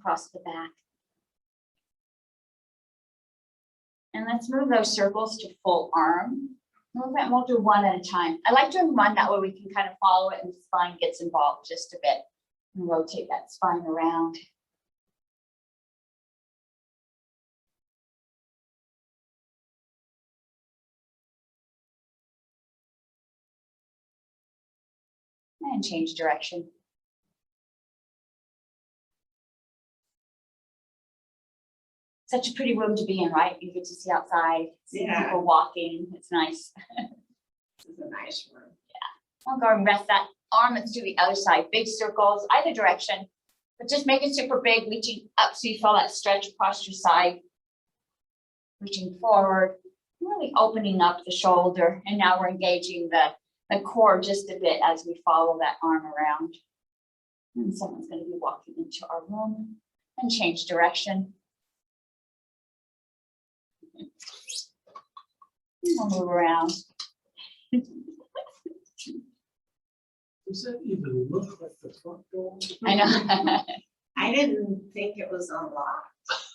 across the back. And let's move those circles to full arm movement. We'll do one at a time. I like doing one, that way we can kind of follow it and the spine gets involved just a bit. And rotate that spine around. And change direction. Such a pretty room to be in, right? You get to see outside, see people walking. It's nice. This is a nice room. Yeah. I'll go and rest that arm. Let's do the other side. Big circles, either direction. But just make it super big, reaching up so you feel that stretch across your side. Reaching forward, really opening up the shoulder. And now we're engaging the core just a bit as we follow that arm around. And someone's going to be walking into our room and change direction. We'll move around. Does that even look like the front door? I know. I didn't think it was unlocked.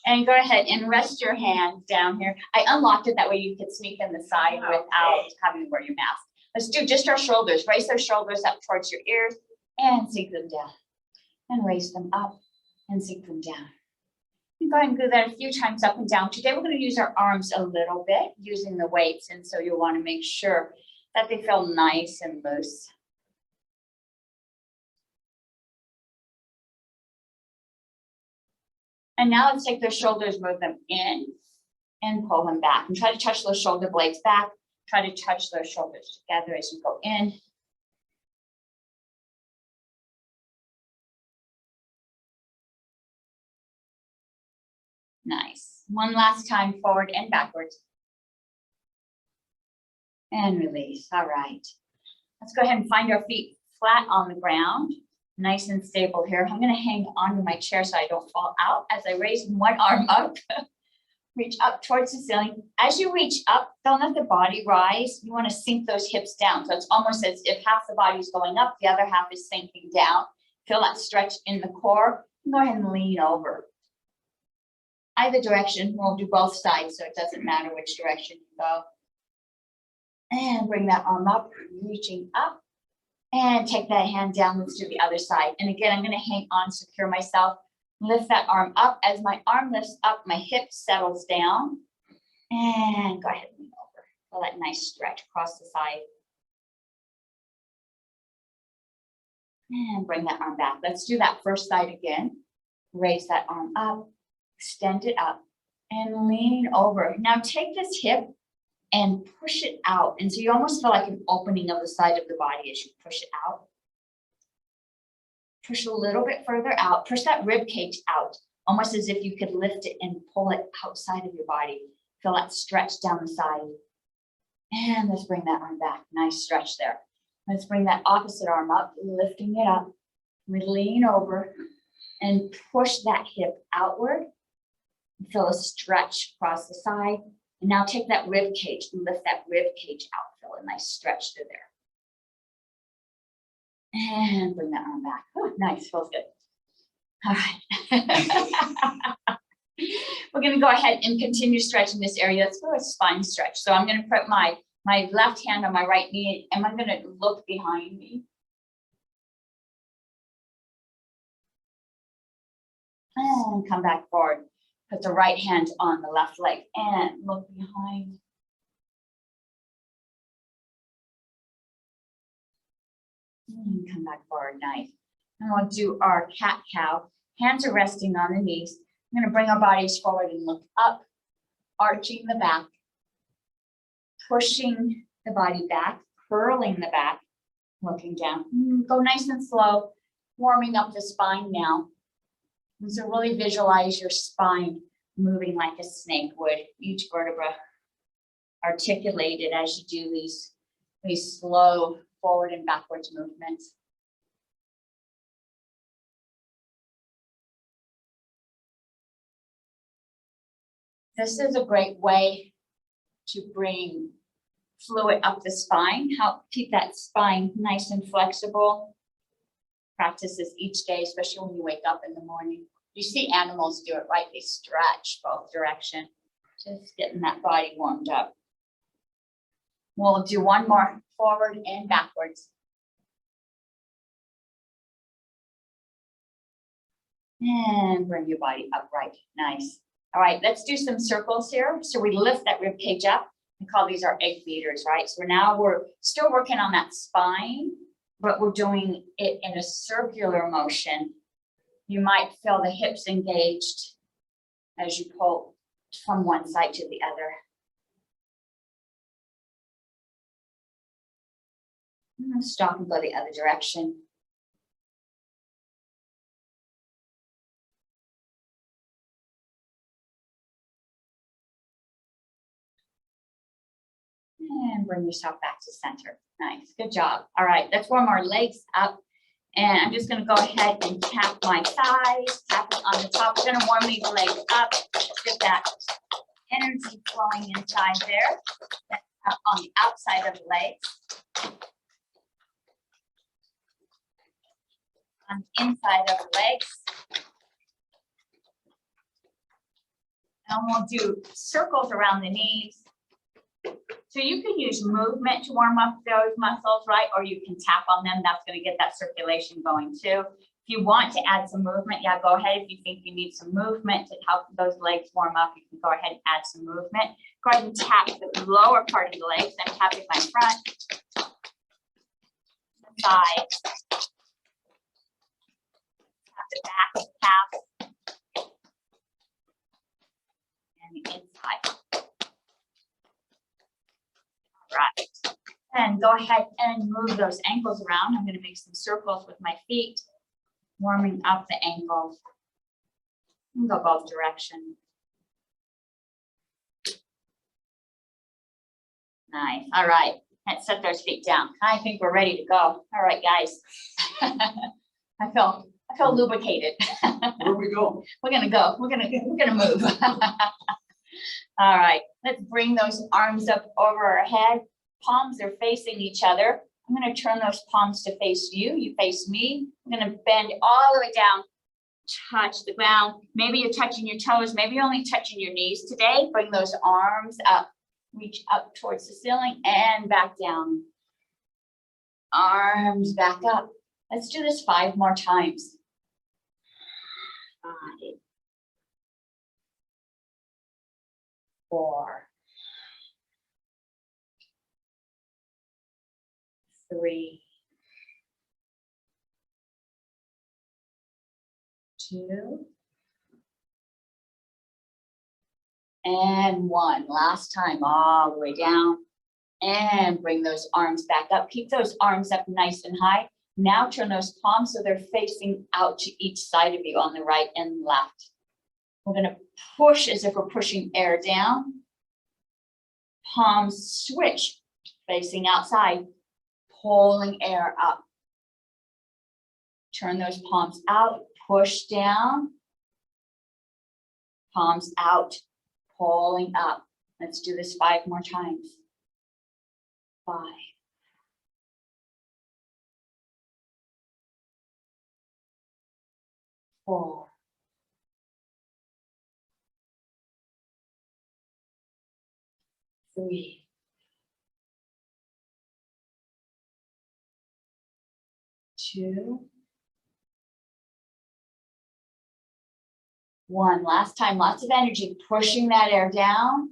And go ahead and rest your hand down here. I unlocked it, that way you could sneak in the side without having to wear your mask. Let's do just our shoulders. Raise those shoulders up towards your ears and sink them down. And raise them up and sink them down. You go ahead and do that a few times up and down. Today we're going to use our arms a little bit using the weights, and so you'll want to make sure that they feel nice and loose. And now let's take those shoulders, move them in and pull them back, and try to touch those shoulder blades back. Try to touch those shoulders together as you go in. Nice. One last time, forward and backwards. And release. All right. Let's go ahead and find our feet flat on the ground. Nice and stable here. I'm going to hang onto my chair so I don't fall out as I raise one arm up. Reach up towards the ceiling. As you reach up, don't let the body rise. You want to sink those hips down. So it's almost as if half the body is going up, the other half is sinking down. Feel that stretch in the core. Go ahead and lean over. Either direction, we'll do both sides, so it doesn't matter which direction you go. And bring that arm up, reaching up. And take that hand down. Let's do the other side. And again, I'm going to hang on, secure myself. Lift that arm up. As my arm lifts up, my hip settles down. And go ahead and lean over. Feel that nice stretch across the side. And bring that arm back. Let's do that first side again. Raise that arm up. Extend it up and lean over. Now take this hip and push it out. And so you almost feel like an opening of the side of the body as you push it out. Push a little bit further out. Push that rib cage out, almost as if you could lift it and pull it outside of your body. Feel that stretch down the side. And let's bring that arm back. Nice stretch there. Let's bring that opposite arm up, lifting it up. We lean over and push that hip outward. Feel a stretch across the side. And now take that rib cage and lift that rib cage out. Feel a nice stretch through there. And bring that arm back. Oh, nice, feels good. All right. We're going to go ahead and continue stretching this area. Let's go a spine stretch. So I'm going to put my left hand on my right knee, and I'm going to look behind me. And come back forward. Put the right hand on the left leg and look behind. And come back forward, nice. And we'll do our cat-cow. Hands are resting on the knees. I'm going to bring our bodies forward and look up, arching the back, pushing the body back, curling the back, looking down. Go nice and slow, warming up the spine now. And so really visualize your spine moving like a snake would, each vertebra articulated as you do these slow forward and backwards movements. This is a great way to bring fluid up the spine, help keep that spine nice and flexible. Practice this each day, especially when you wake up in the morning. You see animals do it, right? They stretch both direction, just getting that body warmed up. We'll do one more forward and backwards. And bring your body upright. Nice. All right, let's do some circles here. So we lift that rib cage up. We call these our egg beaters, right? So we're still working on that spine, but we're doing it in a circular motion. You might feel the hips engaged as you pull from one side to the other. And stop and go the other direction. And bring yourself back to center. Nice, good job. All right, let's warm our legs up. And I'm just gonna go ahead and tap my thighs, tap it on the top. We're gonna warm these legs up, get that energy flowing inside there. That's up on the outside of the legs. On the inside of the legs. And we'll do circles around the knees. So you can use movement to warm up those muscles, right? Or you can tap on them. That's going to get that circulation going too. If you want to add some movement, yeah, go ahead. If you think you need some movement to help those legs warm up, you can go ahead and add some movement. Go ahead and tap the lower part of the legs. I'm tapping my front, side, tap the back, calf, and the inside. Right, and go ahead and move those ankles around. I'm going to make some circles with my feet, warming up the ankles. And go both directions. Nice. All right, let's set those feet down. I think we're ready to go. All right, guys. I feel lubricated. Where we go? We're gonna go. We're gonna move. All right, let's bring those arms up over our head. Palms are facing each other. I'm going to turn those palms to face you. You face me. I'm going to bend all the way down, touch the ground. Maybe you're touching your toes. Maybe you're only touching your knees today. Bring those arms up, reach up towards the ceiling and back down. Arms back up. Let's do this 5 more times. 5, 4, 3, 2, and 1. Last time, all the way down, and bring those arms back up. Keep those arms up nice and high. Now turn those palms so they're facing out to each side of you on the right and left. We're going to push as if we're pushing air down. Palms switch, facing outside, pulling air up. Turn those palms out, push down. Palms out, pulling up. Let's do this 5 more times. 5, 4, 3, 2, 1. Last time, lots of energy, pushing that air down,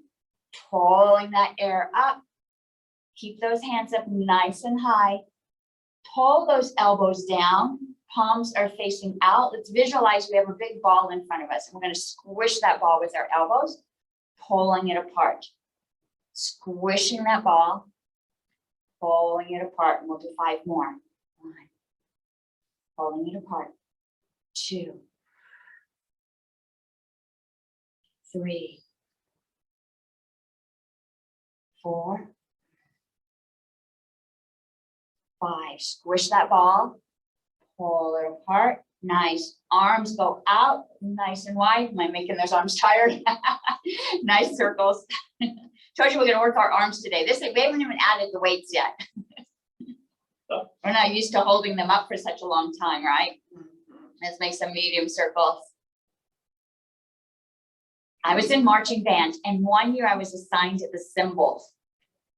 pulling that air up. Keep those hands up nice and high. Pull those elbows down. Palms are facing out. Let's visualize we have a big ball in front of us. And we're going to squish that ball with our elbows, pulling it apart. Squishing that ball, pulling it apart. And we'll do 5 more. 1, pulling it apart. 2, 3, 4, 5. Squish that ball, pull it apart. Nice. Arms go out, nice and wide. Am I making those arms tired? Nice circles. Told you we're going to work our arms today. We haven't even added the weights yet. We're not used to holding them up for such a long time, right? Let's make some medium circles. I was in marching band, and one year I was assigned to the cymbals,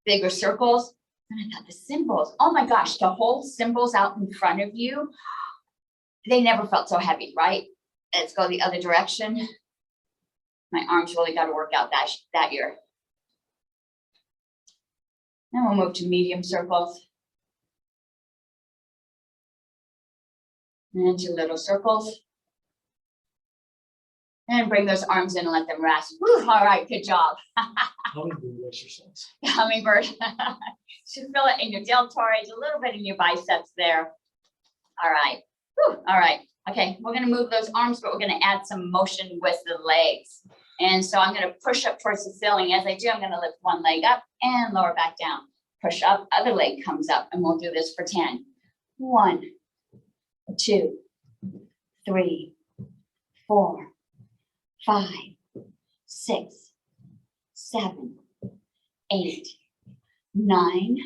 bigger circles. And I thought, the cymbals, oh my gosh, to hold cymbals out in front of you, they never felt so heavy, right? Let's go the other direction. My arms really got to work out that year. Then we'll move to medium circles. And into little circles. And bring those arms in and let them rest. Whew, all right, good job. Hummingbird exercise. Hummingbird. Should feel it in your deltoids, a little bit in your biceps there. All right. Whew, all right. Okay, we're going to move those arms, but we're going to add some motion with the legs. And so I'm going to push up towards the ceiling. As I do, I'm going to lift one leg up and lower back down. Push up, other leg comes up, and we'll do this for 10. 1, 2, 3, 4, 5, 6, 7, 8, 9,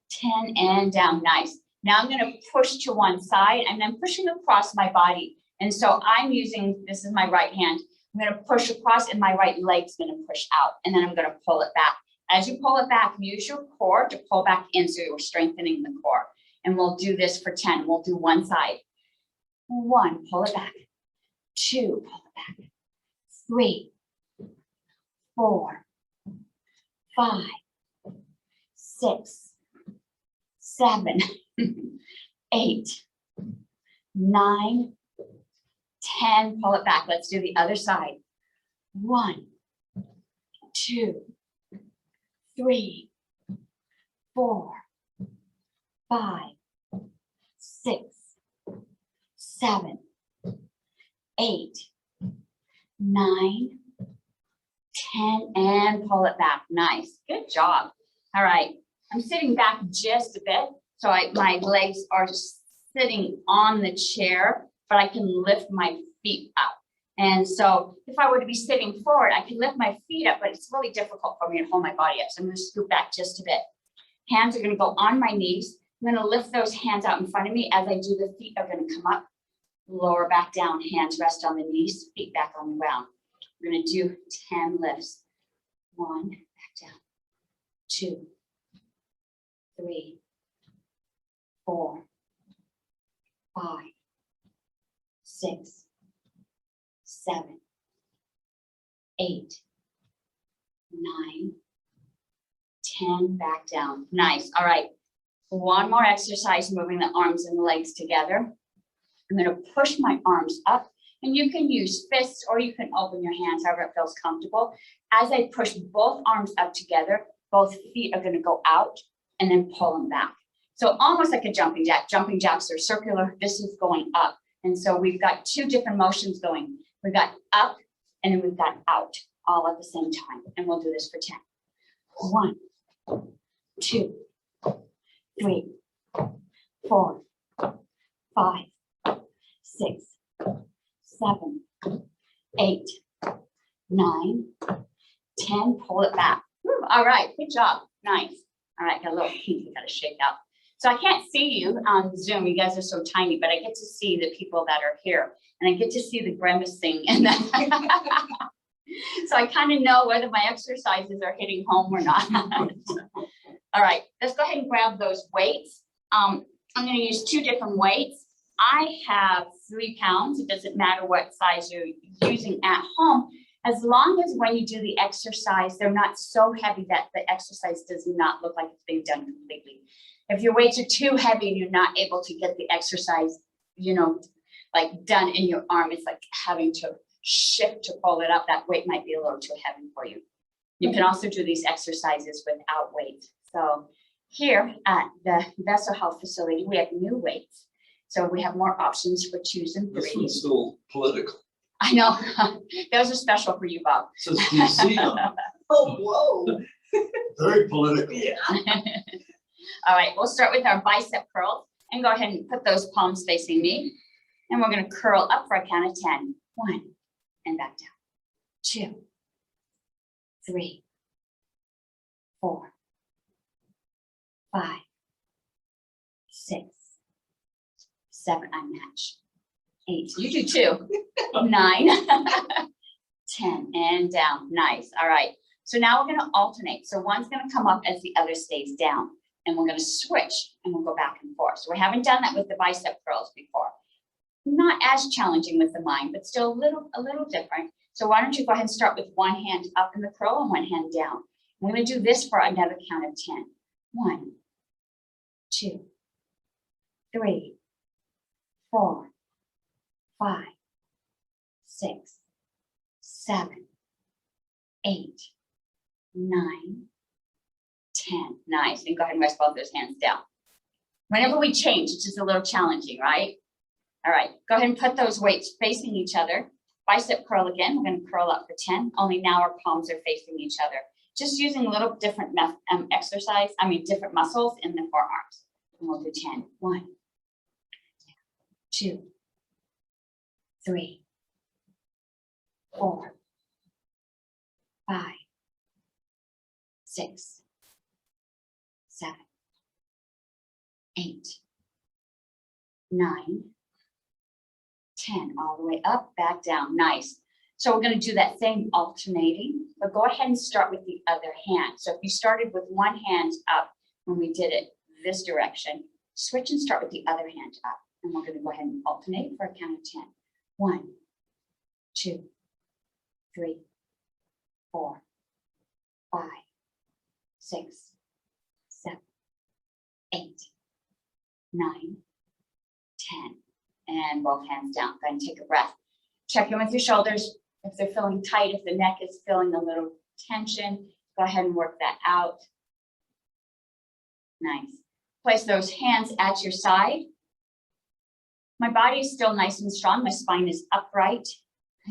10, and down. Nice. Now I'm going to push to one side, and I'm pushing across my body. And so I'm using, this is my right hand. I'm going to push across, and my right leg's going to push out, and then I'm going to pull it back. As you pull it back, use your core to pull back in, so you're strengthening the core. And we'll do this for 10. We'll do one side. 1, pull it back. 2, pull it back. 3, 4, 5, 6, 7, 8, 9, 10. Pull it back. Let's do the other side. 1, 2, 3, 4, 5, 6, 7, 8, 9, 10, and pull it back. Nice. Good job. All right. I'm sitting back just a bit. So my legs are sitting on the chair, but I can lift my feet up. And so if I were to be sitting forward, I can lift my feet up, but it's really difficult for me to hold my body up. So I'm going to scoot back just a bit. Hands are going to go on my knees. I'm going to lift those hands out in front of me. As I do, the feet are going to come up, lower back down, hands rest on the knees, feet back on the ground. We're going to do 10 lifts. 1, back down. 2, 3, 4, 5, 6, 7, 8, 9, 10, back down. Nice. All right. One more exercise, moving the arms and the legs together. I'm going to push my arms up, and you can use fists or you can open your hands, however it feels comfortable. As I push both arms up together, both feet are going to go out and then pull them back. So almost like a jumping jack. Jumping jacks are circular. This is going up. And so we've got 2 different motions going. We've got up and then we've got out all at the same time. And we'll do this for 10. 1, 2, 3, 4, 5, 6, 7, 8, 9, 10. Pull it back. Woo, all right, good job. Nice. All right, got a little kinky, got to shake out. So I can't see you on Zoom. You guys are so tiny, but I get to see the people that are here, and I get to see the grimacing. And then so I kind of know whether my exercises are hitting home or not. All right, let's go ahead and grab those weights. I'm going to use 2 different weights. I have 3 pounds. It doesn't matter what size you're using at home, as long as when you do the exercise, they're not so heavy that the exercise does not look like it's being done completely. If your weights are too heavy and you're not able to get the exercise, like done in your arm, it's like having to shift to pull it up. That weight might be a little too heavy for you. You can also do these exercises without weight. So here at the Vessel Health Facility, we have new weights. So we have more options for 2s and 3s. This one's still political. I know. Those are special for you, Bob. It says DC on it. Oh, whoa. Very political. Yeah. All right, we'll start with our bicep curls and go ahead and put those palms facing me. And we're going to curl up for a count of 10. 1, and back down. 2, 3, 4, 5, 6, 7, I match. 8, you do 2. 9, 10, and down. Nice. All right. So now we're going to alternate. So one's going to come up as the other stays down. And we're going to switch and we'll go back and forth. So we haven't done that with the bicep curls before. Not as challenging with the mind, but still a little different. So why don't you go ahead and start with one hand up in the curl and one hand down. We're going to do this for another count of 10. 1, 2, 3, 4, 5, 6, 7, 8, 9, 10. Nice. And go ahead and rest both those hands down. Whenever we change, it's just a little challenging, right? All right. Go ahead and put those weights facing each other. Bicep curl again. We're going to curl up for 10. Only now our palms are facing each other. Just using a little different different muscles in the forearms. And we'll do 10. 1, 2, 3, 4, 5, 6, 7, 8, 9, 10. All the way up, back down. Nice. So we're going to do that same alternating, but go ahead and start with the other hand. So if you started with one hand up when we did it this direction, switch and start with the other hand up. And we're going to go ahead and alternate for a count of 10. 1, 2, 3, 4, 5, 6, 7, 8, 9, 10. And both hands down. Go ahead and take a breath. Check in with your shoulders. If they're feeling tight, if the neck is feeling a little tension, go ahead and work that out. Nice. Place those hands at your side. My body is still nice and strong. My spine is upright.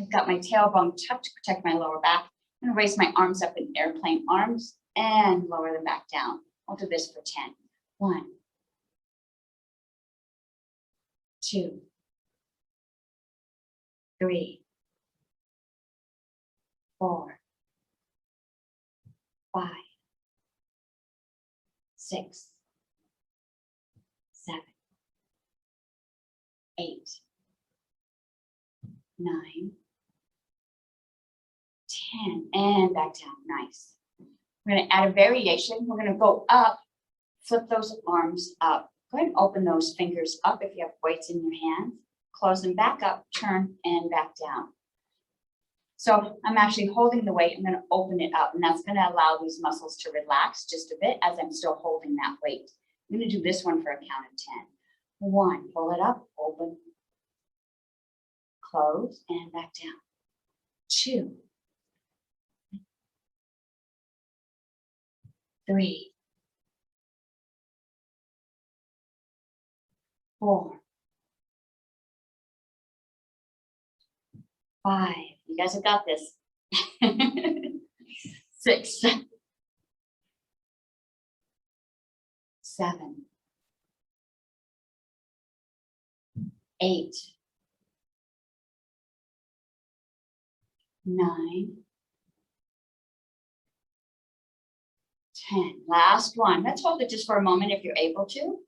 I've got my tailbone tucked to protect my lower back. I'm going to raise my arms up in airplane arms and lower them back down. I'll do this for 10. 1, 2, 3, 4, 5, 6, 7, 8, 9, 10, and back down. Nice. We're going to add a variation. We're going to go up, flip those arms up. Go ahead and open those fingers up if you have weights in your hands. Close them back up, turn, and back down. So I'm actually holding the weight. I'm going to open it up, and that's going to allow these muscles to relax just a bit as I'm still holding that weight. I'm going to do this one for a count of 10. 1, pull it up, open, close, and back down. 2, 3, 4, 5. You guys have got this. 6, 7, 8, 9, 10. Last one. Let's hold it just for a moment if you're able to.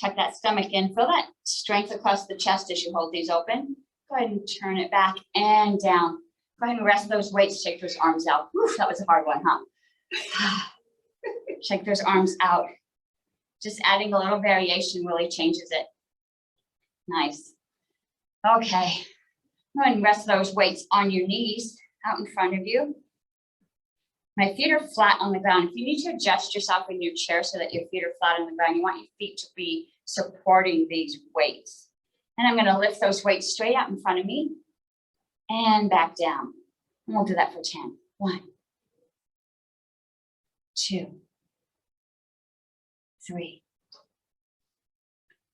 Tuck that stomach in. Feel that strength across the chest as you hold these open. Go ahead and turn it back and down. Go ahead and rest those weights. Shake those arms out. Whew, that was a hard one, huh? Shake those arms out. Just adding a little variation really changes it. Nice. Okay. Go ahead and rest those weights on your knees out in front of you. My feet are flat on the ground. If you need to adjust yourself in your chair so that your feet are flat on the ground, you want your feet to be supporting these weights. And I'm going to lift those weights straight out in front of me and back down. And we'll do that for 10. 1, 2, 3,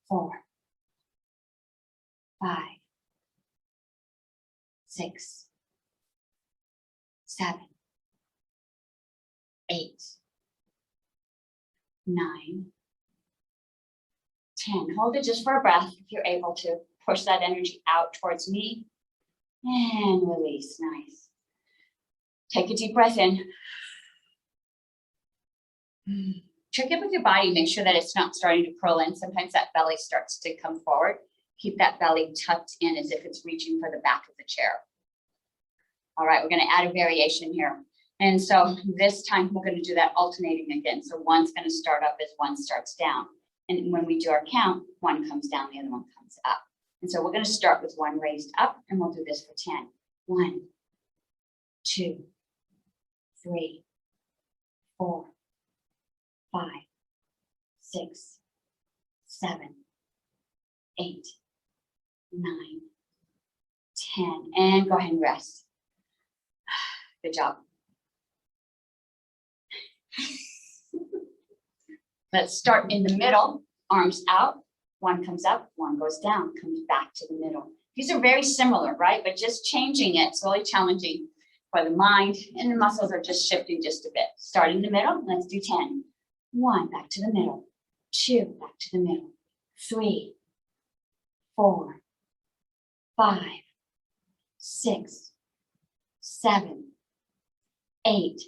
4, 5, 6, 7, 8, 9, 10. Hold it just for a breath if you're able to. Push that energy out towards me and release. Nice. Take a deep breath in. Check in with your body. Make sure that it's not starting to curl in. Sometimes that belly starts to come forward. Keep that belly tucked in as if it's reaching for the back of the chair. All right, we're gonna add a variation here. And so this time we're gonna do that alternating again. So one's gonna start up as one starts down. And when we do our count, one comes down, the other one comes up. And so we're gonna start with one raised up and we'll do this for 10. 1, 2, 3, 4, 5, 6, 7, 8, 9, 10, and go ahead and rest. Good job. Let's start in the middle, arms out, one comes up, one goes down, comes back to the middle. These are very similar, right? But just changing it, slowly challenging for the mind, and the muscles are just shifting just a bit. Start in the middle, let's do 10. 1, back to the middle. 2, back to the middle. 3, 4, 5, 6, 7, 8,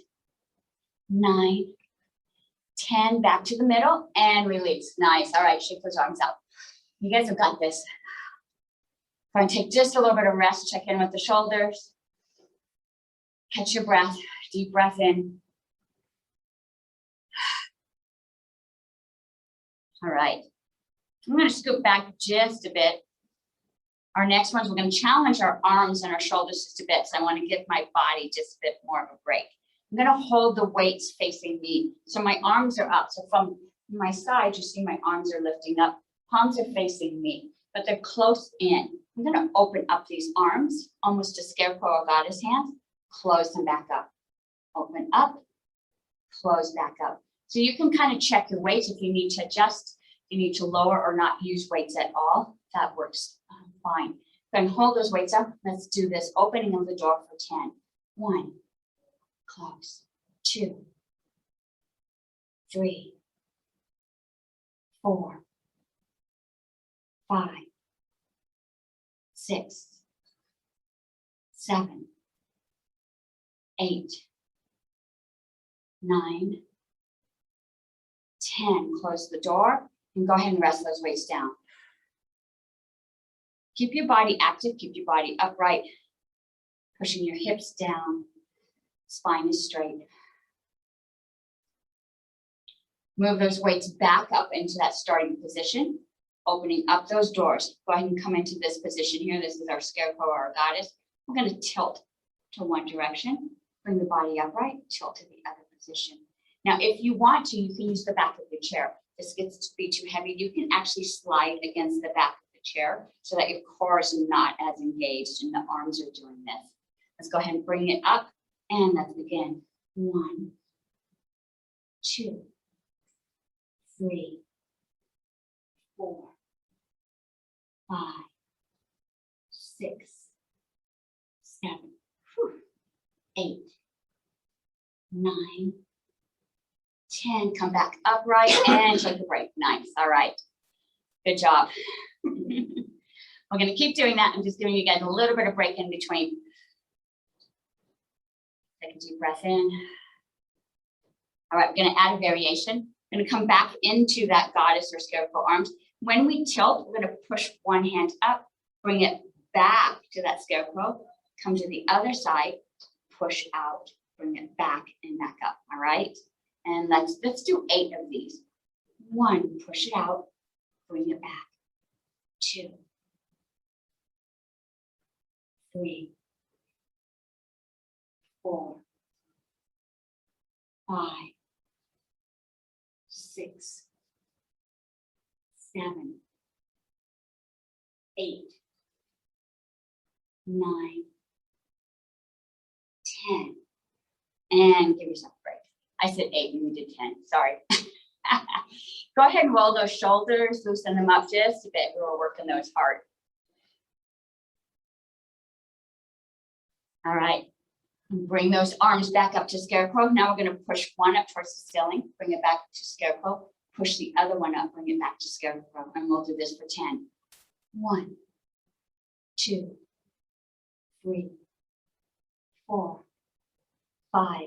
9, 10, back to the middle and release. Nice. All right, shake those arms out. You guys have got this. Going to take just a little bit of rest, check in with the shoulders. Catch your breath, deep breath in. All right. I'm going to scoot back just a bit. Our next ones, we're going to challenge our arms and our shoulders just a bit. So I want to give my body just a bit more of a break. I'm going to hold the weights facing me. So my arms are up. So from my side, you see my arms are lifting up. Palms are facing me, but they're close in. I'm going to open up these arms, almost a scarecrow or goddess hands. Close them back up. Open up, close back up. So you can kind of check your weights if you need to adjust, you need to lower or not use weights at all. That works fine. Then hold those weights up. Let's do this opening of the door for 10. 1, close. 2, 3, 4, 5, 6, 7, 8, 9, 10. Close the door and go ahead and rest those weights down. Keep your body active, keep your body upright, pushing your hips down, spine is straight. Move those weights back up into that starting position, opening up those doors. Go ahead and come into this position here. This is our scarecrow or our goddess. We're going to tilt to one direction, bring the body upright, tilt to the other position. Now, if you want to, you can use the back of your chair. This gets to be too heavy. You can actually slide against the back of the chair so that your core is not as engaged and the arms are doing this. Let's go ahead and bring it up and let's begin. 1, 2, 3, 4, 5, 6, 7, 8, 9, 10. Come back upright and take a break. Nice. All right. Good job. We're going to keep doing that. I'm just giving you guys a little bit of break in between. Take a deep breath in. All right, we're going to add a variation. We're going to come back into that goddess or scarecrow arms. When we tilt, we're going to push one hand up, bring it back to that scarecrow, come to the other side, push out, bring it back and back up. All right. And let's do 8 of these. 1, push it out, bring it back. 2, 3, 4, 5, 6, 7, 8, 9, 10. And give yourself a break. I said 8 and we did 10. Sorry. Go ahead and roll those shoulders, loosen them up just a bit. We were working those hard. All right. Bring those arms back up to scarecrow. Now we're going to push one up towards the ceiling, bring it back to scarecrow, push the other one up, bring it back to scarecrow, and we'll do this for 10. 1, 2, 3, 4, 5,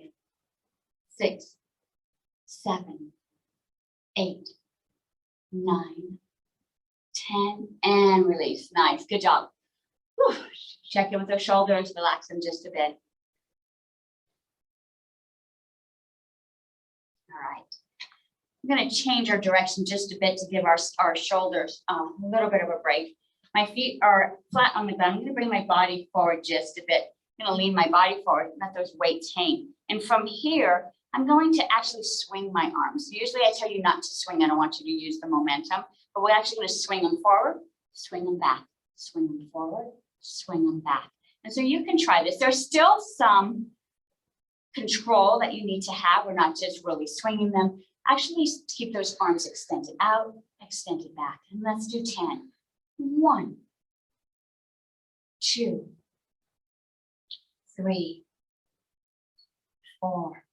6, 7, 8, 9, 10, and release. Nice. Good job. Whew. Check in with those shoulders, relax them just a bit. All right. I'm going to change our direction just a bit to give our shoulders a little bit of a break. My feet are flat on the ground. I'm going to bring my body forward just a bit. I'm going to lean my body forward and let those weights hang. And from here, I'm going to actually swing my arms. Usually I tell you not to swing. I don't want you to use the momentum, but we're actually going to swing them forward, swing them back, swing them forward, swing them back. And so you can try this. There's still some control that you need to have. We're not just really swinging them. Actually keep those arms extended out, extended back. And let's do 10. 1, 2, 3, 4,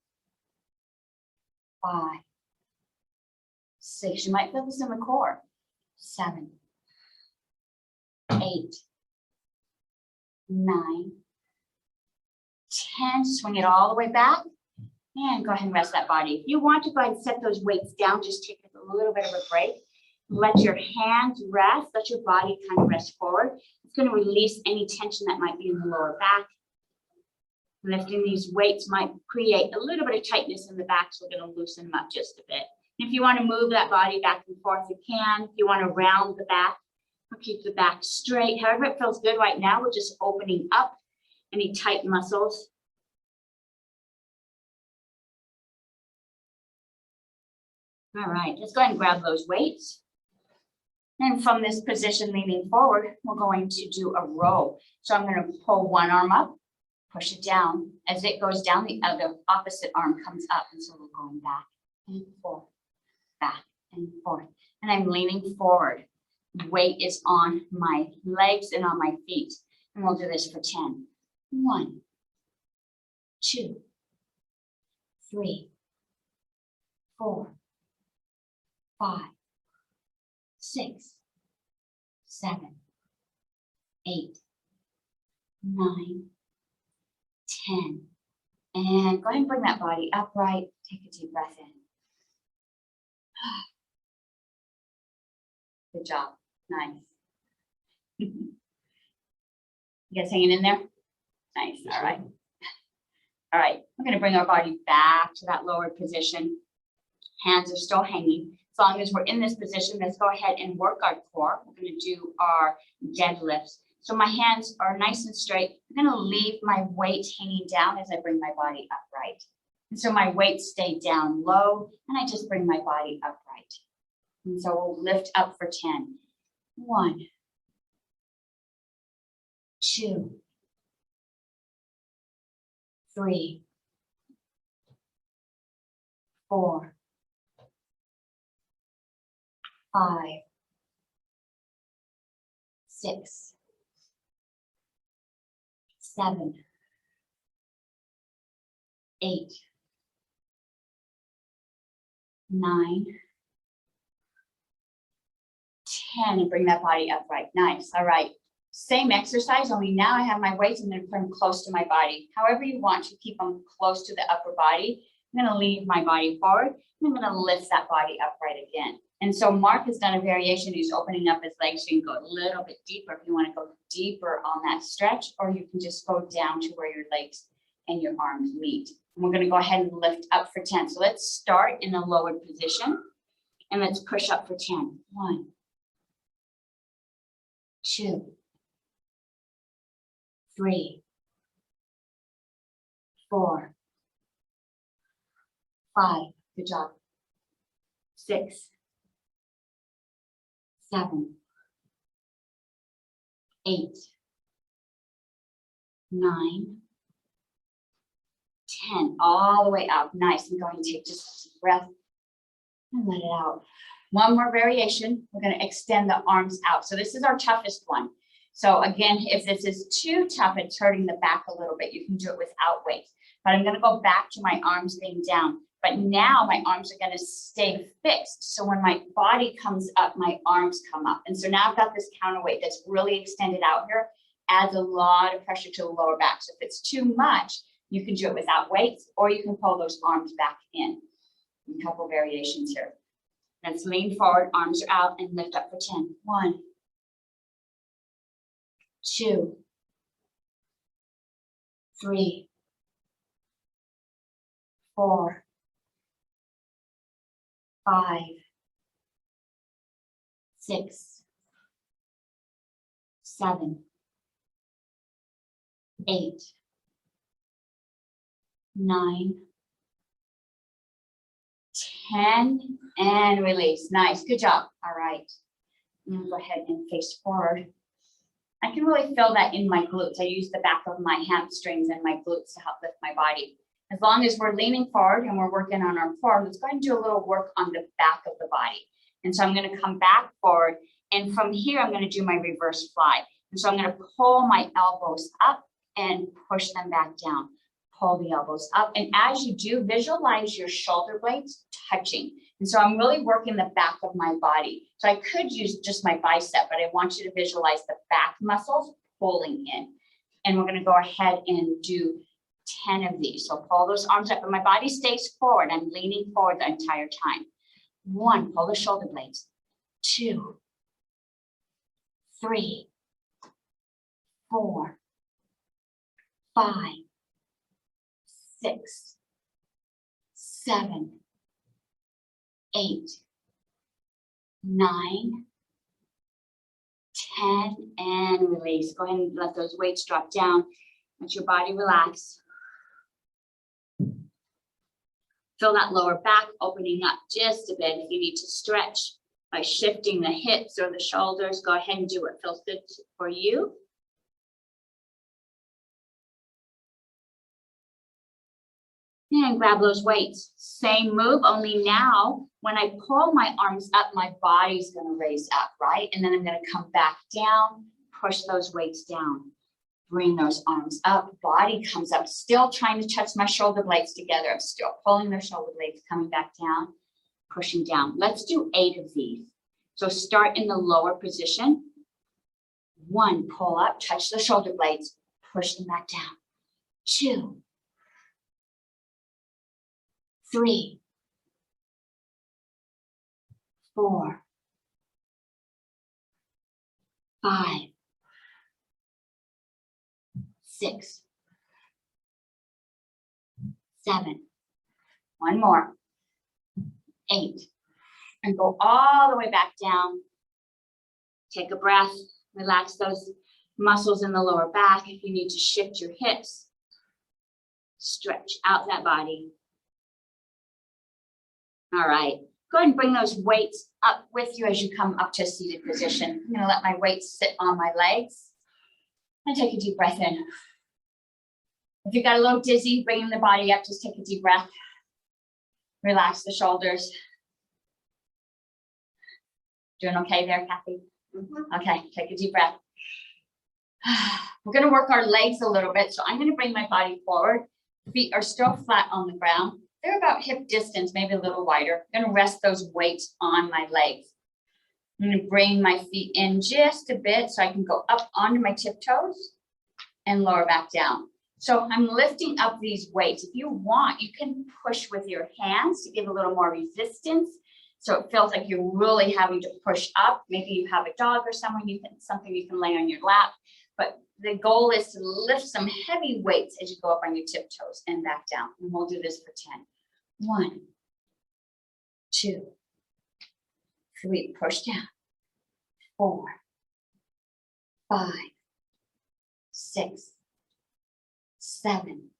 5, 6. You might feel this in the core. 7, 8, 9, 10. Swing it all the way back. And go ahead and rest that body. If you want to go ahead and set those weights down, just take a little bit of a break. Let your hands rest. Let your body kind of rest forward. It's going to release any tension that might be in the lower back. Lifting these weights might create a little bit of tightness in the back, so we're going to loosen them up just a bit. If you want to move that body back and forth, you can. If you want to round the back or keep the back straight, however it feels good right now, we're just opening up any tight muscles. All right, let's go ahead and grab those weights. And from this position leaning forward, we're going to do a row. So I'm going to pull one arm up, push it down. As it goes down, the other opposite arm comes up. And so we're going back and forth, back and forth. And I'm leaning forward. Weight is on my legs and on my feet. And we'll do this for 10. 1, 2, 3, 4, 5, 6, 7, 8, 9, 10. And go ahead and bring that body upright. Take a deep breath in. Good job. Nice. You guys hanging in there? Nice. All right. All right. We're going to bring our body back to that lower position. Hands are still hanging. As long as we're in this position, let's go ahead and work our core. We're going to do our deadlifts. So my hands are nice and straight. I'm going to leave my weight hanging down as I bring my body upright. And so my weight stay down low, and I just bring my body upright. And so we'll lift up for 10. 1, 2, 3, 4, 5, 6, 7, 8, 9, 10, and bring that body upright. Nice. All right. Same exercise, only now I have my weights and then put them close to my body. However you want to keep them close to the upper body. I'm going to leave my body forward, and I'm going to lift that body upright again. And so Mark has done a variation. He's opening up his legs. So you can go a little bit deeper if you want to go deeper on that stretch, or you can just go down to where your legs and your arms meet. And we're going to go ahead and lift up for 10. So let's start in a lowered position, and let's push up for 10. 1, 2, 3, 4, 5. Good job. 6, 7, 8, 9, 10. All the way up. Nice. I'm going to take just a breath and let it out. One more variation. We're going to extend the arms out. So this is our toughest one. So again, if this is too tough, it's hurting the back a little bit. You can do it without weights. But I'm going to go back to my arms being down. But now my arms are going to stay fixed. So when my body comes up, my arms come up. And so now I've got this counterweight that's really extended out here, adds a lot of pressure to the lower back. So if it's too much, you can do it without weights, or you can pull those arms back in. A couple variations here. Let's lean forward, arms are out, and lift up for 10. 1, 2, 3, 4, 5, 6, 7, 8, 9, 10, and release. Nice, good job. All right. I'm gonna go ahead and face forward. I can really feel that in my glutes. I use the back of my hamstrings and my glutes to help lift my body. As long as we're leaning forward and we're working on our core, let's go ahead and do a little work on the back of the body. And so I'm gonna come back forward, and from here, I'm gonna do my reverse fly. And so I'm gonna pull my elbows up and push them back down. Pull the elbows up. And as you do, visualize your shoulder blades touching. And so I'm really working the back of my body. So I could use just my bicep, but I want you to visualize the back muscles pulling in. And we're going to go ahead and do 10 of these. So pull those arms up, and my body stays forward. I'm leaning forward the entire time. 1, pull the shoulder blades. 2, 3, 4, 5, 6, 7, 8, 9, 10, and release. Go ahead and let those weights drop down. Let your body relax. Feel that lower back opening up just a bit. If you need to stretch by shifting the hips or the shoulders, go ahead and do what feels good for you. And grab those weights. Same move, only now when I pull my arms up, my body's going to raise up, right? And then I'm going to come back down, push those weights down, bring those arms up, body comes up, still trying to touch my shoulder blades together. I'm still pulling their shoulder blades, coming back down, pushing down. Let's do 8 of these. So start in the lower position. 1, pull up, touch the shoulder blades, push them back down. 2, 3, 4, 5, 6, 7, one more, 8, and go all the way back down. Take a breath, relax those muscles in the lower back. If you need to shift your hips, stretch out that body. All right, go ahead and bring those weights up with you as you come up to a seated position. I'm gonna let my weights sit on my legs and take a deep breath in. If you got a little dizzy, bringing the body up, just take a deep breath. Relax the shoulders. Doing okay there, Kathy? Okay, take a deep breath. We're gonna work our legs a little bit, so I'm gonna bring my body forward. Feet are still flat on the ground. They're about hip distance, maybe a little wider. I'm gonna rest those weights on my legs. I'm gonna bring my feet in just a bit so I can go up onto my tiptoes and lower back down. So I'm lifting up these weights. If you want, you can push with your hands to give a little more resistance. So it feels like you're really having to push up. Maybe you have a dog or something you can lay on your lap. But the goal is to lift some heavy weights as you go up on your tiptoes and back down. And we'll do this for 10. 1, 2, 3, push down. 4, 5, 6, 7,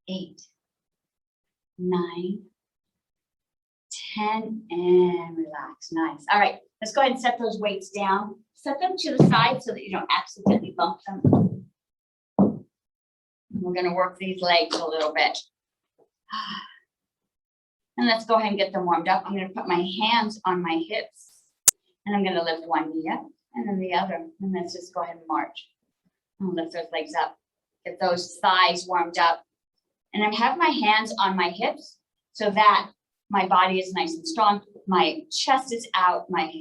8, 9, 10, and relax. Nice. All right, let's go ahead and set those weights down. Set them to the side so that you don't accidentally bump them. We're going to work these legs a little bit. And let's go ahead and get them warmed up. I'm going to put my hands on my hips, and I'm going to lift one knee up and then the other. And let's just go ahead and march. And lift those legs up. Get those thighs warmed up. And I have my hands on my hips so that my body is nice and strong. My chest is out. My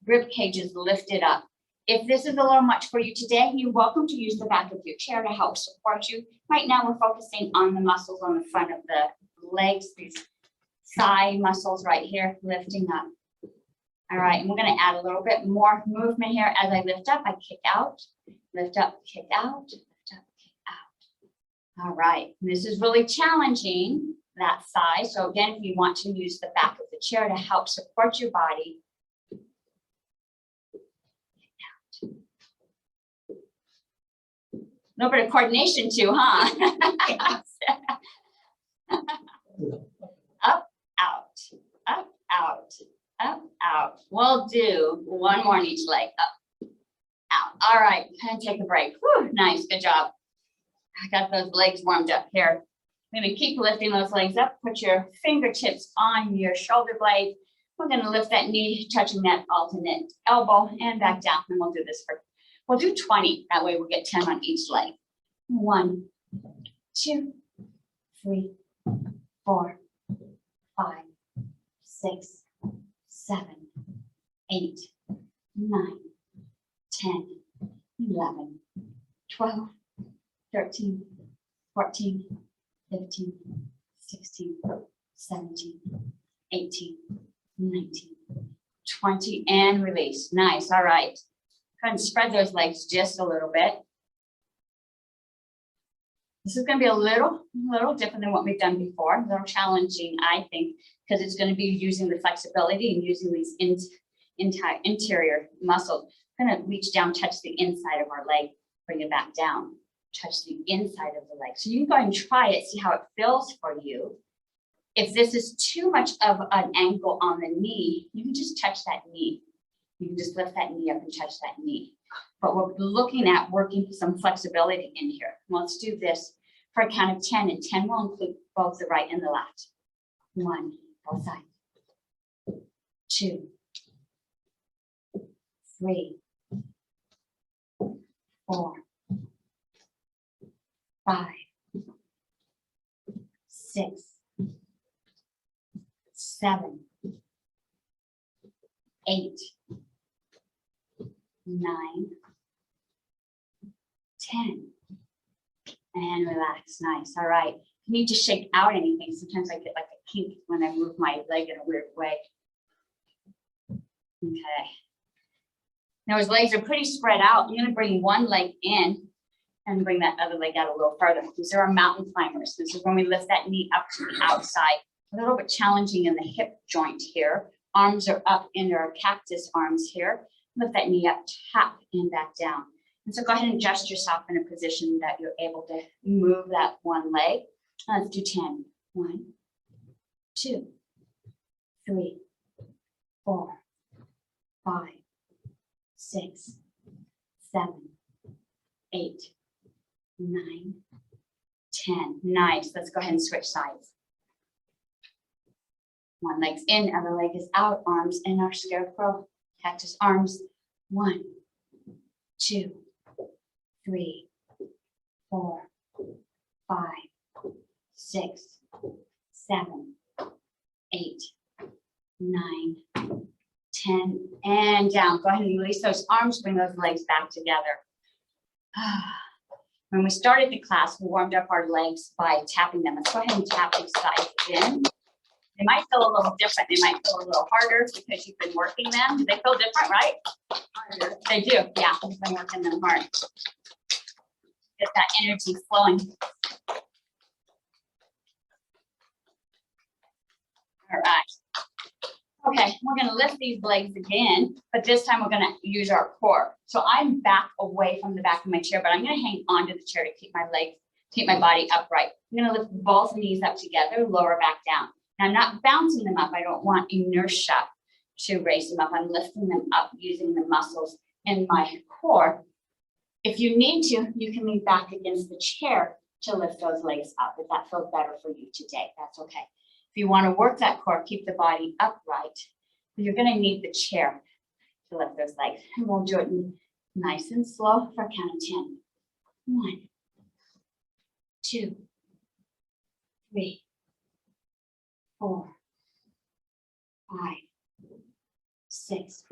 rib cage is lifted up. If this is a little much for you today, you're welcome to use the back of your chair to help support you. Right now, we're focusing on the muscles on the front of the legs, these thigh muscles right here, lifting up. All right, and we're going to add a little bit more movement here. As I lift up, I kick out, lift up, kick out, lift up, kick out. All right, and this is really challenging, that thigh. So again, if you want to use the back of the the chair to help support your body. A little bit of coordination too, huh? Up, out, up, out, up, out. We'll do one more on each leg, up, out. All right, and take a break. Whew, nice, good job. I got those legs warmed up here. I'm gonna keep lifting those legs up. Put your fingertips on your shoulder blades. We're gonna lift that knee, touching that alternate elbow and back down. And we'll do this we'll do 20. That way we'll get 10 on each leg. 1, 2, 3, 4, 5, 6, 7, 8, 9, 10, 11, 12, 13, 14, 15, 16, 17, 18, 19, 20, and release. Nice. All right. Go ahead and spread those legs just a little bit. This is going to be a little different than what we've done before, a little challenging, I think, because it's going to be using the flexibility and using these entire interior muscles. I'm going to reach down, touch the inside of our leg, bring it back down, touch the inside of the leg. So you can go ahead and try it, see how it feels for you. If this is too much of an angle on the knee, you can just touch that knee. You can just lift that knee up and touch that knee. But we're looking at working some flexibility in here. Let's do this for a count of 10, and 10 will include both the right and the left. 1, both sides. 2, 3, 4, 5, 6, 7, 8, 9, 10, and relax. Nice. All right. If you need to shake out anything, sometimes I get like a kink when I move my leg in a weird way. Okay. Now his legs are pretty spread out. I'm going to bring one leg in and bring that other leg out a little further. These are our mountain climbers. This is when we lift that knee up to the outside. A little bit challenging in the hip joint here. Arms are up into our cactus arms here. Lift that knee up, tap, and back down. And so go ahead and adjust yourself in a position that you're able to move that one leg. Let's do 10. 1, 2, 3, 4, 5, 6, 7, 8, 9, 10. Nice. Let's go ahead and switch sides. One leg's in, other leg is out, arms in our scarecrow, cactus arms. 1, 2, 3, 4, 5, 6, 7, 8, 9, 10, and down. Go ahead and release those arms, bring those legs back together. When we started the class, we warmed up our legs by tapping them. Let's go ahead and tap these sides in. They might feel a little different. They might feel a little harder because you've been working them. Do they feel different, right? They do. Yeah, we've been working them hard. Get that energy flowing. All right. Okay, we're going to lift these legs again, but this time we're going to use our core. So I'm back away from the back of my chair, but I'm going to hang onto the chair to keep my legs, keep my body upright. I'm going to lift both knees up together, lower back down. Now, I'm not bouncing them up. I don't want inertia to raise them up. I'm lifting them up using the muscles in my core. If you need to, you can lean back against the chair to lift those legs up. If that feels better for you today, that's okay. If you want to work that core, keep the body upright. You're going to need the chair to lift those legs. And we'll do it nice and slow for a count of 10. 1, 2, 3, 4, 5, 6,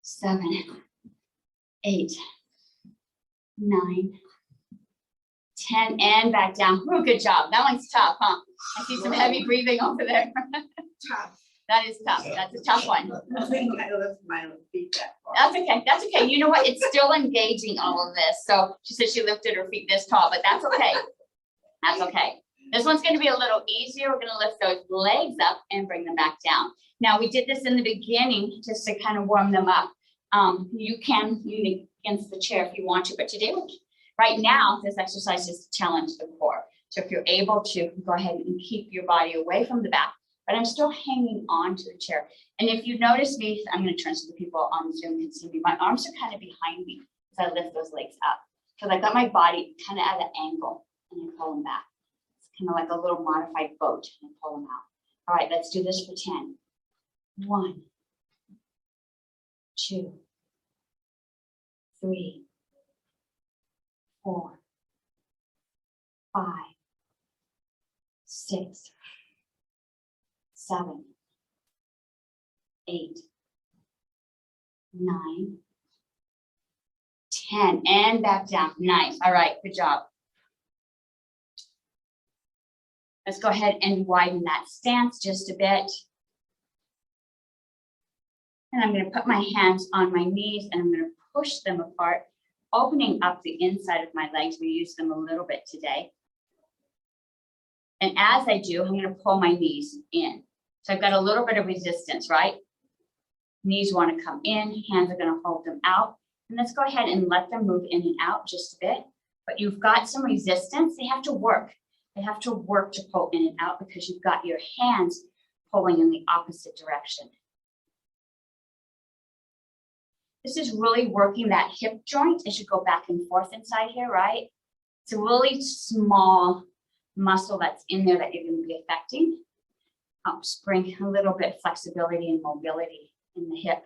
7, 8, 9, 10, and back down. Oh, good job. That one's tough, huh? I see some heavy breathing over there. Tough. That is tough. That's a tough one. I think I lift my feet that far. That's okay. That's okay. You know what? It's still engaging all of this. So she said she lifted her feet this tall, but that's okay. That's okay. This one's gonna be a little easier. We're gonna lift those legs up and bring them back down. Now, we did this in the beginning just to kind of warm them up. You can lean against the chair if you want to, but today, right now, this exercise is to challenge the core. So if you're able to, go ahead and keep your body away from the back, but I'm still hanging on to the chair. And if you notice me, I'm gonna turn so the people on Zoom can see me. My arms are kind of behind me as I lift those legs up. Because I got my body kind of at an angle and I pull them back. It's kind of like a little modified boat and I pull them out. All right, let's do this for 10. 1, 2, 3, 4, 5, 6, 7, 8, 9, 10, and back down. Nice. All right, good job. Let's go ahead and widen that stance just a bit. And I'm going to put my hands on my knees and I'm going to push them apart, opening up the inside of my legs. We use them a little bit today. And as I do, I'm going to pull my knees in. So I've got a little bit of resistance, right? Knees want to come in, hands are going to hold them out. And let's go ahead and let them move in and out just a bit. But you've got some resistance. They have to work. They have to work to pull in and out because you've got your hands pulling in the opposite direction. This is really working that hip joint as you go back and forth inside here, right? It's a really small muscle that's in there that you're going to be affecting. Helps bring a little bit of flexibility and mobility in the hip.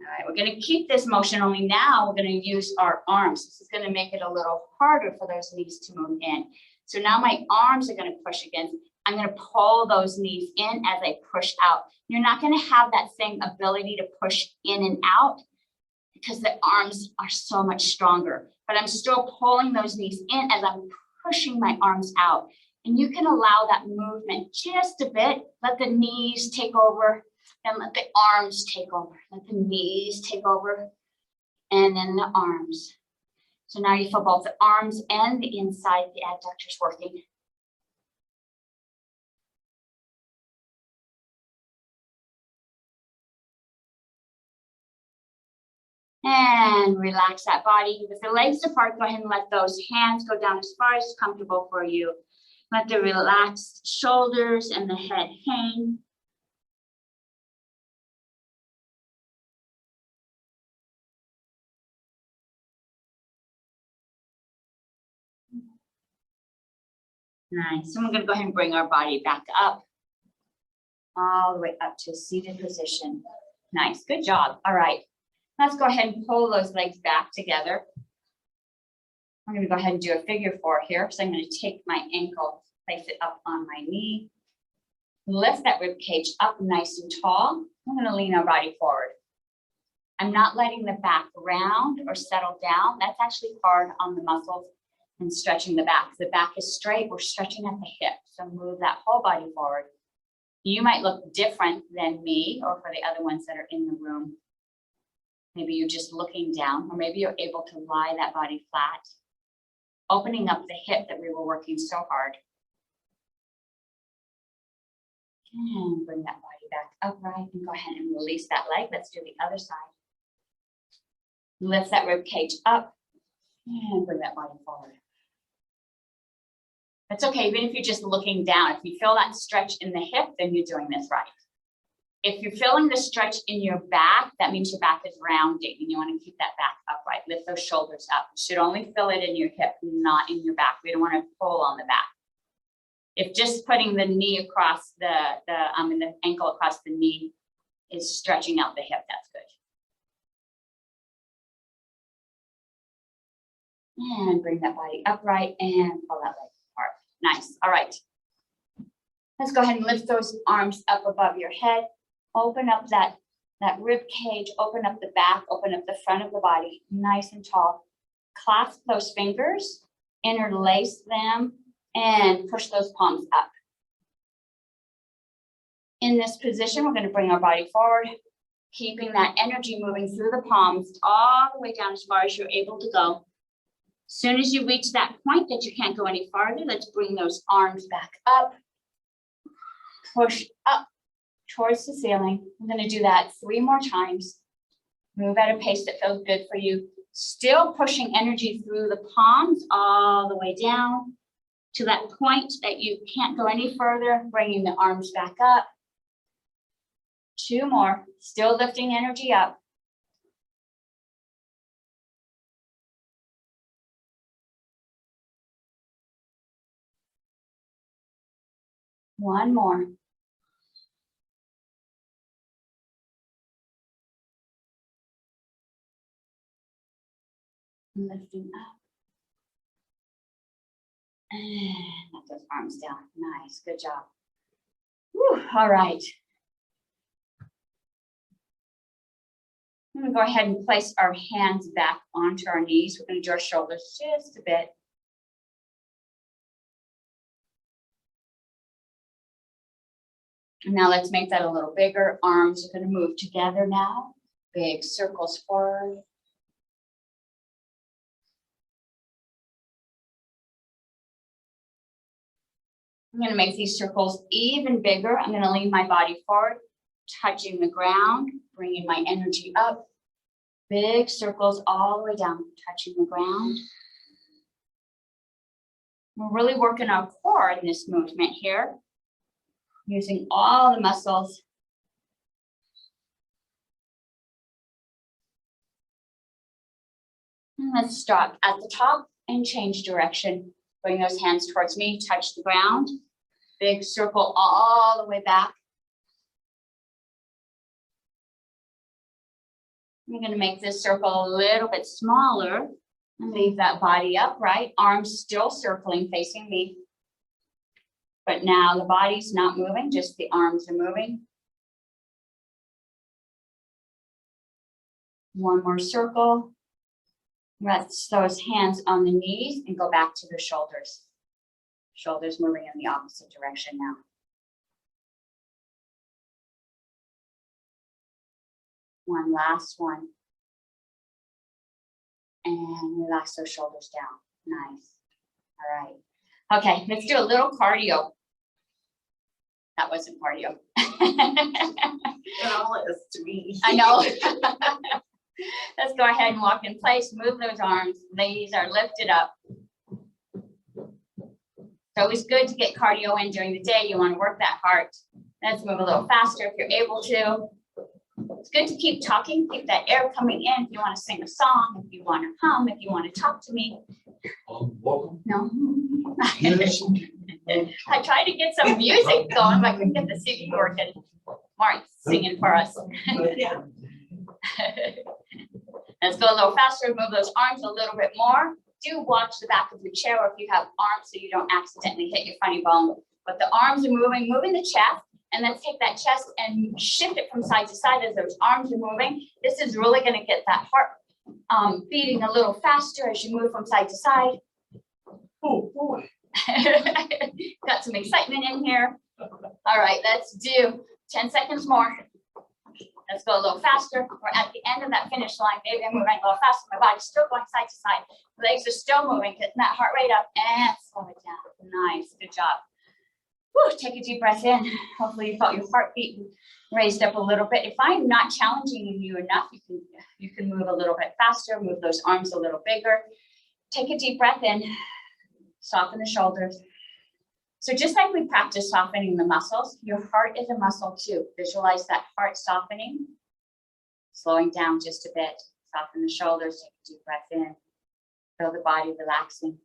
All right, we're going to keep this motion, only now we're going to use our arms. This is going to make it a little harder for those knees to move in. So now my arms are going to push against. I'm going to pull those knees in as I push out. You're not going to have that same ability to push in and out because the arms are so much stronger. But I'm still pulling those knees in as I'm pushing my arms out. And you can allow that movement just a bit. Let the knees take over and let the arms take over. Let the knees take over and then the arms. So now you feel both the arms and the inside, the adductors working. And relax that body. With the legs apart, go ahead and let those hands go down as far as comfortable for you. Let the relaxed shoulders and the head hang. Nice. So we're going to go ahead and bring our body back up. All the way up to a seated position. Nice. Good job. All right. Let's go ahead and pull those legs back together. I'm going to go ahead and do a figure 4 here. So I'm going to take my ankle, place it up on my knee, lift that rib cage up nice and tall. I'm going to lean our body forward. I'm not letting the back round or settle down. That's actually hard on the muscles and stretching the back. The back is straight. We're stretching at the hip. So move that whole body forward. You might look different than me or for the other ones that are in the room. Maybe you're just looking down, or maybe you're able to lie that body flat, opening up the hip that we were working so hard. And bring that body back upright and go ahead and release that leg. Let's do the other side. Lift that rib cage up and bring that body forward. That's okay, even if you're just looking down. If you feel that stretch in the hip, then you're doing this right. If you're feeling the stretch in your back, that means your back is rounding and you want to keep that back upright. Lift those shoulders up. You should only feel it in your hip, not in your back. We don't want to pull on the back. If just putting the knee across the ankle across the knee is stretching out the hip, that's good. And bring that body upright and pull that leg apart. Nice. All right. Let's go ahead and lift those arms up above your head. Open up that rib cage, open up the back, open up the front of the body, nice and tall. Clasp those fingers, interlace them, and push those palms up. In this position, we're going to bring our body forward, keeping that energy moving through the palms all the way down as far as you're able to go. Soon as you reach that point that you can't go any farther, let's bring those arms back up. Push up towards the ceiling. I'm going to do that 3 more times. Move at a pace that feels good for you. Still pushing energy through the palms all the way down to that point that you can't go any further, bringing the arms back up. 2 more, still lifting energy up. One more. Lifting up. And let those arms down. Nice, good job. Whew, all right. I'm gonna go ahead and place our hands back onto our knees. We're gonna do our shoulders just a bit. And now let's make that a little bigger. Arms are gonna move together now. Big circles forward. I'm going to make these circles even bigger. I'm going to lean my body forward, touching the ground, bringing my energy up. Big circles all the way down, touching the ground. We're really working our core in this movement here, using all the muscles. And let's stop at the top and change direction. Bring those hands towards me, touch the ground. Big circle all the way back. I'm going to make this circle a little bit smaller and leave that body upright. Arms still circling, facing me. But now the body's not moving, just the arms are moving. One more circle. Rest those hands on the knees and go back to the shoulders. Shoulders moving in the opposite direction now. One last one. And relax those shoulders down. Nice. All right. Okay, let's do a little cardio. That wasn't cardio. It all is to me. I know. Let's go ahead and walk in place. Move those arms. Knees are lifted up. It's always good to get cardio in during the day. You want to work that heart. Let's move a little faster if you're able to. It's good to keep talking, keep that air coming in. If you want to sing a song, if you want to hum, if you want to talk to me. Welcome. No. Yes. I tried to get some music going, but I couldn't get the CD working. Mark's singing for us. Yeah. Let's go a little faster. Move those arms a little bit more. Do watch the back of your chair, or if you have arms so you don't accidentally hit your funny bone. But the arms are moving the chest. And let's take that chest and shift it from side to side as those arms are moving. This is really going to get that heart beating a little faster as you move from side to side. Oh, boy. Got some excitement in here. All right, let's do 10 seconds more. Let's go a little faster. We're at the end of that finish line. Maybe I'm moving a little faster. My body's still going side to side. Legs are still moving, getting that heart rate up and slow it down. Nice, good job. Whew, take a deep breath in. Hopefully you felt your heartbeat raised up a little bit. If I'm not challenging you enough, you can move a little bit faster, move those arms a little bigger. Take a deep breath in, soften the shoulders. So just like we practice softening the muscles, your heart is a muscle too. Visualize that heart softening, slowing down just a bit. Soften the shoulders, take a deep breath in, feel the body relaxing.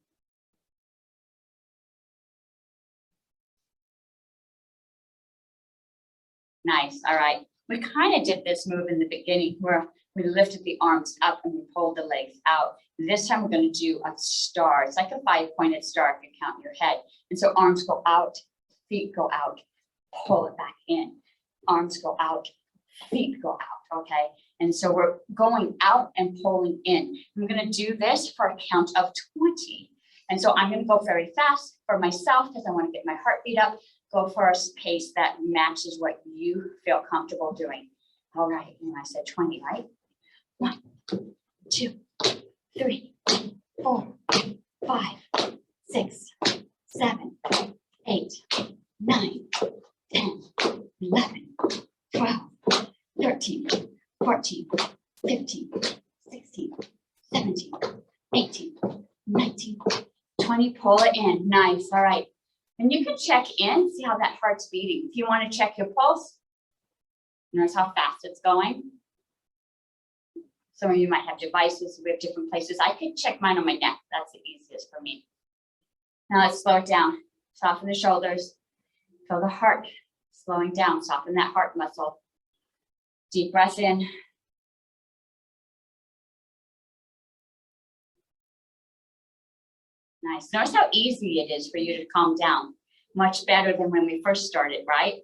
Nice, all right. We kind of did this move in the beginning where we lifted the arms up and we pulled the legs out. This time we're going to do a star. It's like a 5-pointed star if you count your head. And so arms go out, feet go out, pull it back in. Arms go out, feet go out, okay? And so we're going out and pulling in. I'm going to do this for a count of 20. And so I'm going to go very fast for myself because I want to get my heartbeat up. Go for a pace that matches what you feel comfortable doing. All right, and I said 20, right? 1, 2, 3, 4, 15, 16, 17, 18, 19, 20. Pull it in. Nice. All right. And you can check in, see how that heart's beating. If you want to check your pulse, notice how fast it's going. Some of you might have devices. We have different places. I could check mine on my neck. That's the easiest for me. Now let's slow it down. Soften the shoulders. Feel the heart slowing down. Soften that heart muscle. Deep breath in. Nice. Notice how easy it is for you to calm down. Much better than when we first started, right?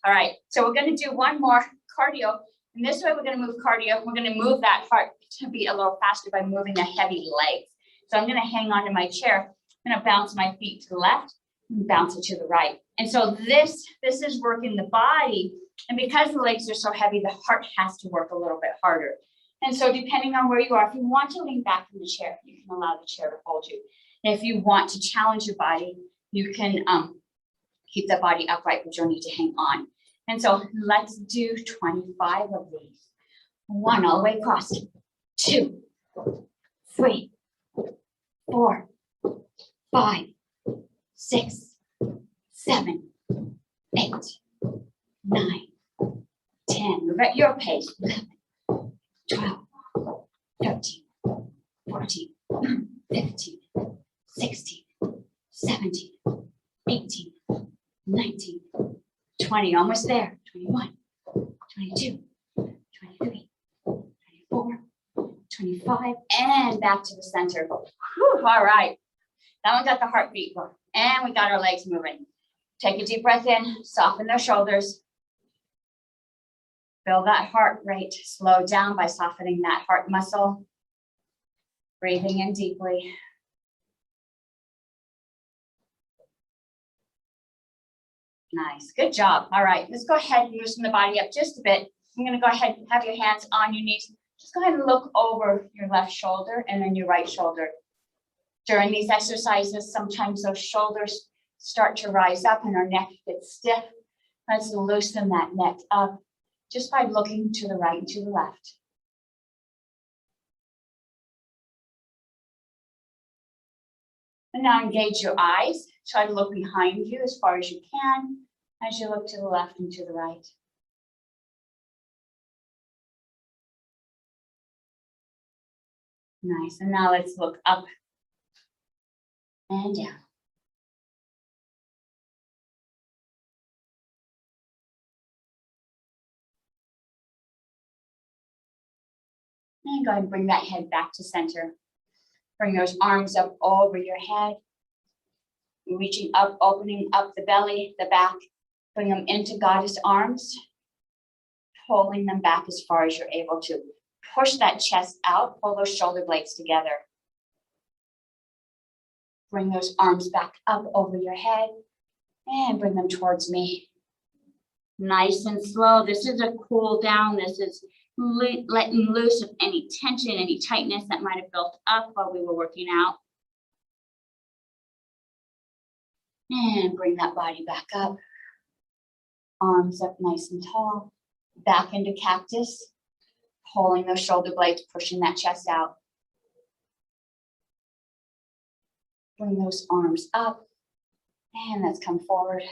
All right. So we're going to do one more cardio. And this way we're going to move cardio. We're going to move that heart to beat a little faster by moving the heavy legs. So I'm going to hang on to my chair. I'm going to bounce my feet to the left and bounce it to the right. And so this is working the body. And because the legs are so heavy, the heart has to work a little bit harder. And so depending on where you are, if you want to lean back in the chair, you can allow the chair to hold you. And if you want to challenge your body, you can keep the body upright, but you'll need to hang on. And so let's do 25 of these. 1 all the way across. 2, 3, 4, 5, 6, 7, 8, 9, 10. Move at your pace. 11, 12, 13, 14, 15, 16, 17, 18, 19, 20, almost there. 21, 22, 23, 24, 25, and back to the center. Whew, all right. That one got the heartbeat going, and we got our legs moving. Take a deep breath in, soften those shoulders. Feel that heart rate slow down by softening that heart muscle. Breathing in deeply. Nice, good job. All right, let's go ahead and loosen the body up just a bit. I'm gonna go ahead and have your hands on your knees. Just go ahead and look over your left shoulder and then your right shoulder. During these exercises, sometimes those shoulders start to rise up and our neck gets stiff. Let's loosen that neck up just by looking to the right and to the left. And now engage your eyes. Try to look behind you as far as you can as you look to the left and to the right. Nice. And now let's look up and down. And go ahead and bring that head back to center. Bring those arms up over your head. Reaching up, opening up the belly, the back. Bring them into goddess arms. Pulling them back as far as you're able to. Push that chest out. Pull those shoulder blades together. Bring those arms back up over your head. And bring them towards me. Nice and slow. This is a cool down. This is letting loose of any tension, any tightness that might have built up while we were working out. And bring that body back up. Arms up nice and tall. Back into cactus. Pulling those shoulder blades, pushing that chest out. Bring those arms up. And let's come forward.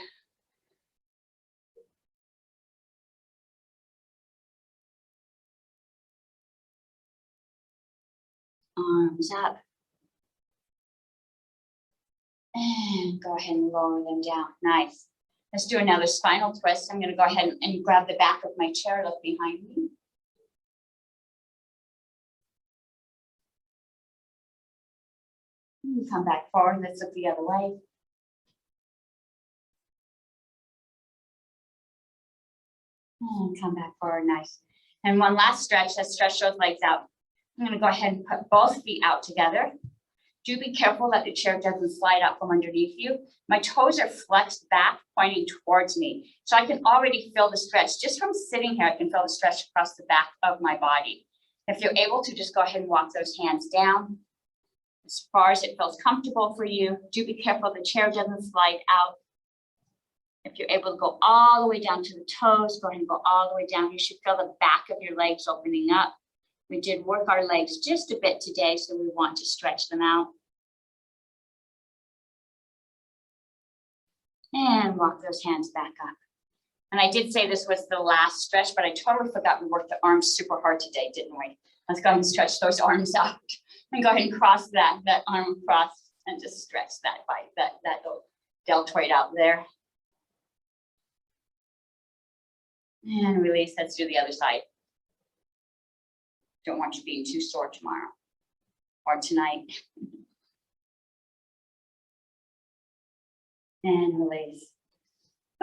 Arms up. And go ahead and lower them down. Nice. Let's do another spinal twist. I'm going to go ahead and grab the back of my chair, look behind me. And come back forward. Let's look the other way. And come back forward. Nice. And one last stretch. Let's stretch those legs out. I'm going to go ahead and put both feet out together. Do be careful that the chair doesn't slide out from underneath you. My toes are flexed back, pointing towards me. So I can already feel the stretch. Just from sitting here, I can feel the stretch across the back of my body. If you're able to, just go ahead and walk those hands down as far as it feels comfortable for you. Do be careful the chair doesn't slide out. If you're able to go all the way down to the toes, go ahead and go all the way down. You should feel the back of your legs opening up. We did work our legs just a bit today, so we want to stretch them out. And walk those hands back up. And I did say this was the last stretch, but I totally forgot we worked the arms super hard today, didn't we? Let's go ahead and stretch those arms out. And go ahead and cross that arm across and just stretch that deltoid out there. And release. Let's do the other side. Don't want you being too sore tomorrow or tonight. And release.